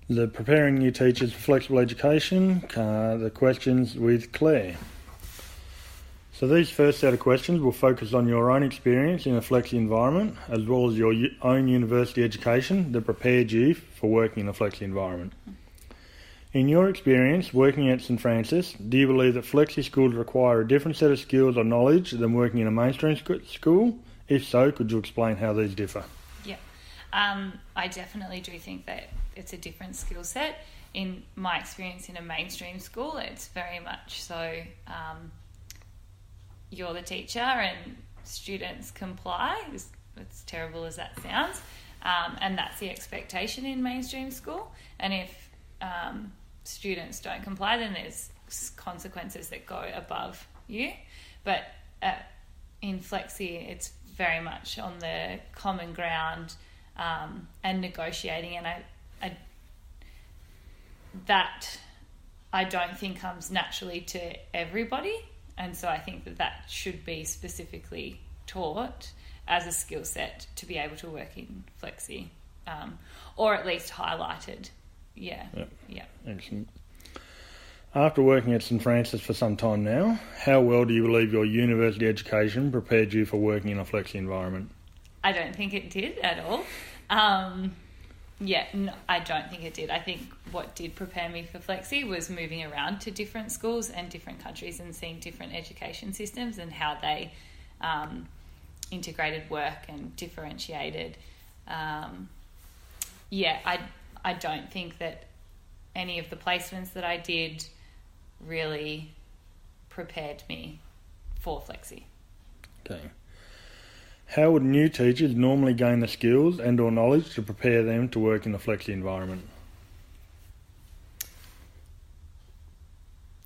The Preparing New Teachers for Flexible Education, the questions with Claire. So these first set of questions will focus on your own experience in a flexi environment, as well as your own university education that prepared you for working in a flexi environment. In your experience working at St Francis, do you believe that flexi schools require a different set of skills or knowledge than working in a mainstream school? If so, could you explain how these differ? Yeah, I definitely do think that it's a different skill set. In my experience in a mainstream school, it's very much so you're the teacher and students comply, as terrible as that sounds, and that's the expectation in mainstream school. And if students don't comply, then there's consequences that go above you. But in Flexi, it's very much on the common ground and negotiating, and that I don't think comes naturally to everybody, and so I think that should be specifically taught as a skill set to be able to work in Flexi, or at least highlighted. Yeah. Excellent. After working at St Francis for some time now, how well do you believe your university education prepared you for working in a flexi environment? I don't think it did at all. No, I don't think it did. I think what did prepare me for flexi was moving around to different schools and different countries and seeing different education systems and how they integrated work and differentiated. I don't think that any of the placements that I did really prepared me for flexi. Okay. How would new teachers normally gain the skills and or knowledge to prepare them to work in a flexi environment?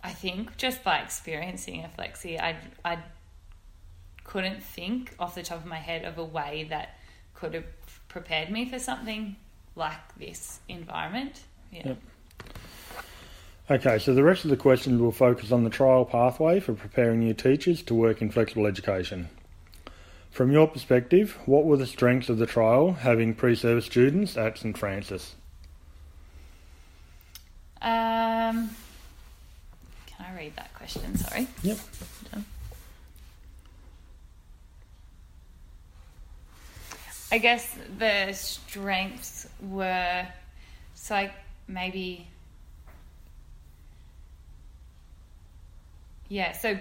I think just by experiencing a flexi, I couldn't think off the top of my head of a way that could have prepared me for something like this environment. Yeah. Yep. Okay, so the rest of the questions will focus on the trial pathway for preparing new teachers to work in flexible education. From your perspective, what were the strengths of the trial having pre-service students at St Francis? Can I read that question? Sorry. Yep. I guess the strengths were so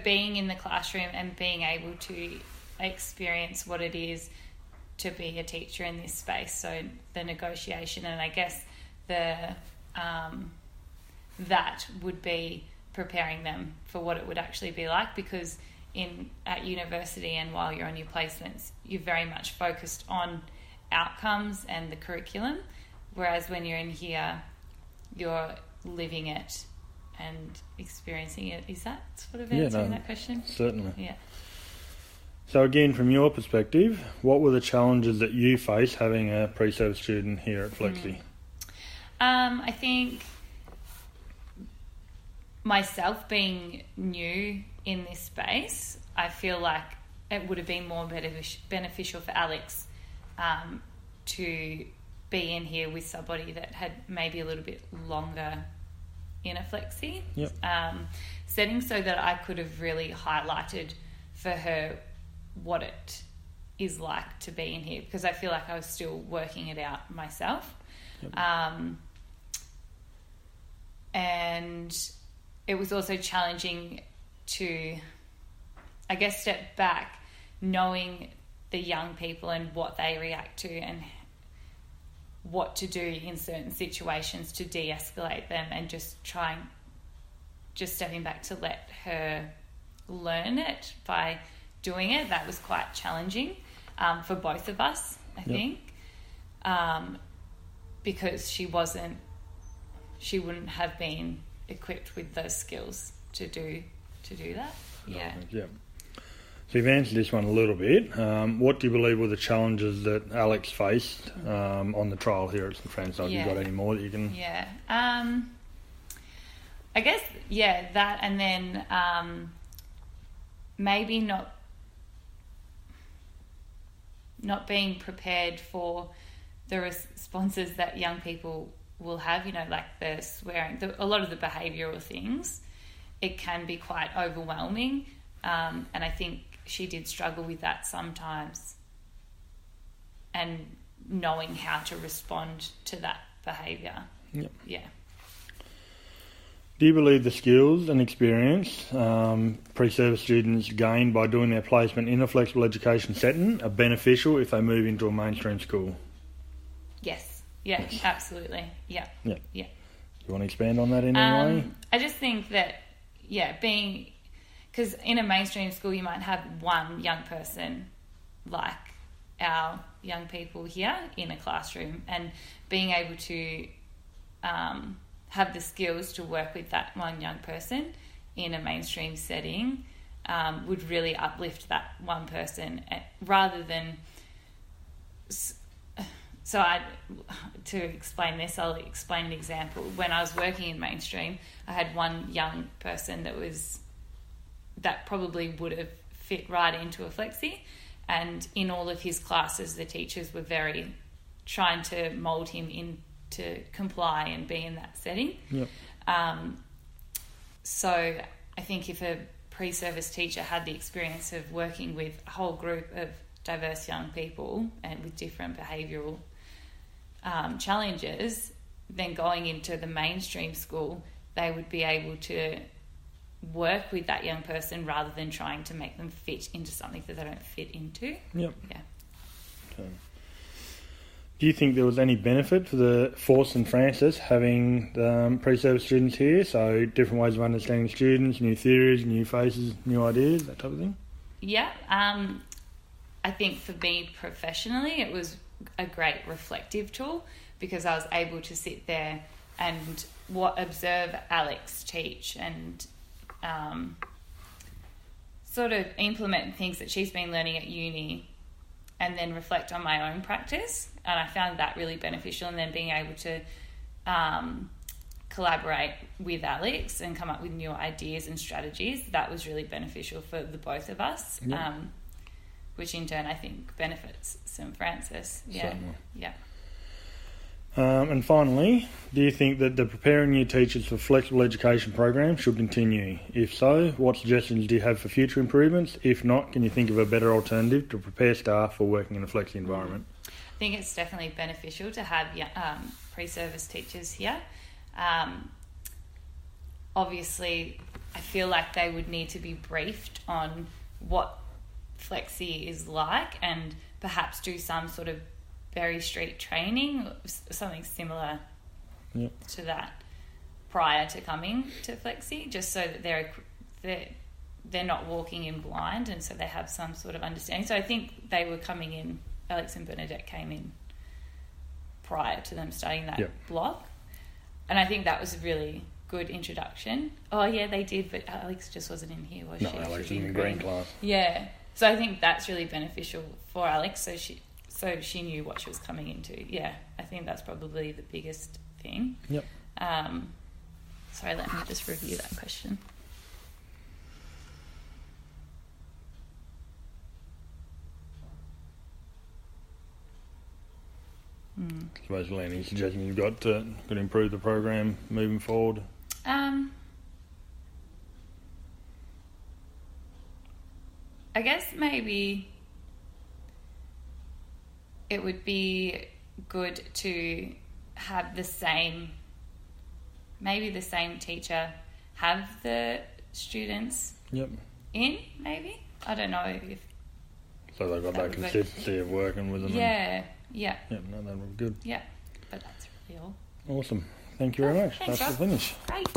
being in the classroom and being able to experience what it is to be a teacher in this space. So the negotiation, and I guess that would be preparing them for what it would actually be like, because at university and while you're on your placements, you're very much focused on outcomes and the curriculum, whereas when you're in here, you're living it and experiencing it. Is that sort of answering that question? Certainly. Yeah. So again, from your perspective, what were the challenges that you face having a pre-service student here at Flexi? I think myself being new in this space, I feel like it would have been more beneficial for Alex to be in here with somebody that had maybe a little bit longer in a flexi setting, so that I could have really highlighted for her what it is like to be in here, because I feel like I was still working it out myself. And it was also challenging to, I guess, step back, knowing the young people and what they react to and what to do in certain situations to de-escalate them, and just stepping back to let her learn it by doing it. That was quite challenging for both of us, I think, because she wouldn't have been equipped with those skills to do that. Yeah. So you've answered this one a little bit. What do you believe were the challenges that Alex faced on the trial here at St Francis? Have you got any more that you can... I guess, that, and then maybe not being prepared for the responses that young people will have, like the swearing, a lot of the behavioural things, it can be quite overwhelming. And I think she did struggle with that sometimes, and knowing how to respond to that behaviour. Yep. Yeah. Do you believe the skills and experience pre-service students gain by doing their placement in a flexible education setting are beneficial if they move into a mainstream school? Yes. Yeah, absolutely. Yeah. Yeah. Yeah. Do you want to expand on that in any way? I just think that, because in a mainstream school you might have one young person like our young people here in a classroom, and being able to have the skills to work with that one young person in a mainstream setting would really uplift that one person, rather than... So to explain this, I'll explain an example. When I was working in mainstream, I had one young person that probably would have fit right into a flexi, and in all of his classes the teachers were very trying to mould him into comply and be in that setting. Yep. So I think if a pre-service teacher had the experience of working with a whole group of diverse young people and with different behavioural challenges, then going into the mainstream school, they would be able to work with that young person rather than trying to make them fit into something that they don't fit into. Yep. Yeah. Okay. Do you think there was any benefit for the Force and Francis having the pre-service students here? So different ways of understanding students, new theories, new faces, new ideas, that type of thing? Yeah. I think for me professionally, it was a great reflective tool, because I was able to sit there and observe Alex teach and sort of implement things that she's been learning at uni, and then reflect on my own practice. And I found that really beneficial, and then being able to collaborate with Alex and come up with new ideas and strategies, that was really beneficial for the both of us. Yeah. Which in turn I think benefits St. Francis. Yeah. Certainly. Yeah. And finally, do you think that the preparing new teachers for flexible education programs should continue? If so, what suggestions do you have for future improvements? If not, can you think of a better alternative to prepare staff for working in a flexi environment? I think it's definitely beneficial to have pre-service teachers here. Obviously, I feel like they would need to be briefed on what flexi is like, and perhaps do some sort of Berry Street training, something similar to that prior to coming to flexi, just so that they're not walking in blind, and so they have some sort of understanding. So I think they were coming in, Alex and Bernadette came in prior to them starting that block, and I think that was a really good introduction. Oh yeah, they did, but Alex just wasn't in here, was she? No, Alex was in green class. Yeah. So I think that's really beneficial for Alex, so she knew what she was coming into. Yeah, I think that's probably the biggest thing. Yep. Sorry, let me just review that question. I suppose, Lenny, suggesting you've got to improve the program moving forward? I guess maybe it would be good to have the same teacher have the students in, maybe. I don't know if... So they've got that consistency of working with them. Yeah. Yeah, no, that would be good. Yeah, but that's really all. Awesome. Thank you very much. Thanks, That's the finish. Great.